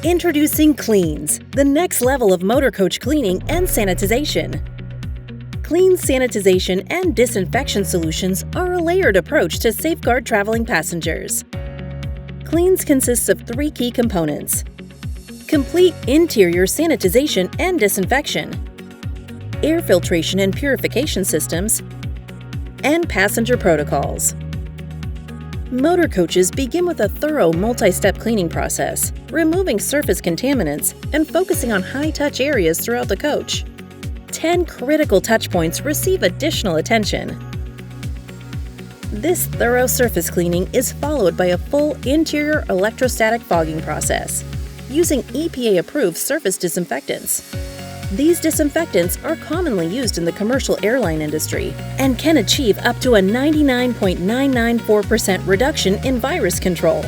Introducing Cleans, the next level of motor coach cleaning and sanitization. Clean sanitization and disinfection solutions are a layered approach to safeguard traveling passengers. Cleans consists of three key components: complete interior sanitization and disinfection, air filtration and purification systems, and passenger protocols. Motor coaches begin with a thorough multi-step cleaning process, removing surface contaminants and focusing on high-touch areas throughout the coach. 10 critical touchpoints receive additional attention. This thorough surface cleaning is followed by a full interior electrostatic fogging process, using EPA-approved surface disinfectants. These disinfectants are commonly used in the commercial airline industry and can achieve up to a 99.994% reduction in virus control.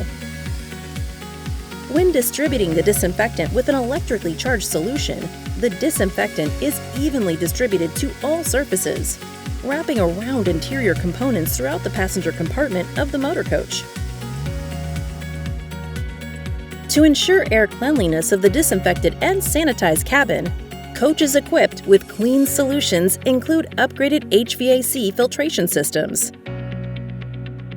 When distributing the disinfectant with an electrically charged solution, the disinfectant is evenly distributed to all surfaces, wrapping around interior components throughout the passenger compartment of the motor coach. To ensure air cleanliness of the disinfected and sanitized cabin, coaches equipped with clean solutions include upgraded HVAC filtration systems.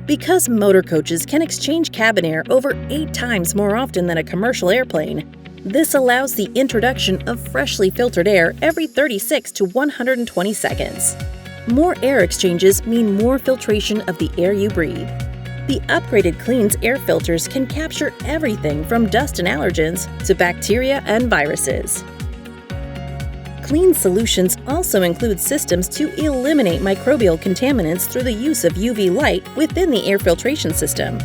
Because motor coaches can exchange cabin air over 8 times more often than a commercial airplane, this allows the introduction of freshly filtered air every 36 to 120 seconds. More air exchanges mean more filtration of the air you breathe. The upgraded Cleans air filters can capture everything from dust and allergens to bacteria and viruses. Clean solutions also include systems to eliminate microbial contaminants through the use of UV light within the air filtration system.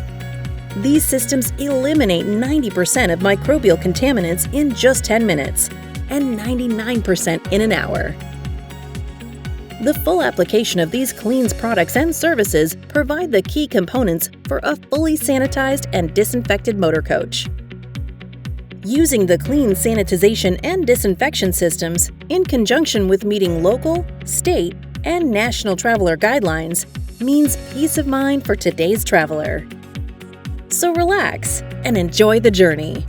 These systems eliminate 90% of microbial contaminants in just 10 minutes and 99% in an hour. The full application of these Cleans products and services provide the key components for a fully sanitized and disinfected motor coach. Using the Clean sanitization and disinfection systems in conjunction with meeting local, state, and national traveler guidelines means peace of mind for today's traveler. So relax and enjoy the journey.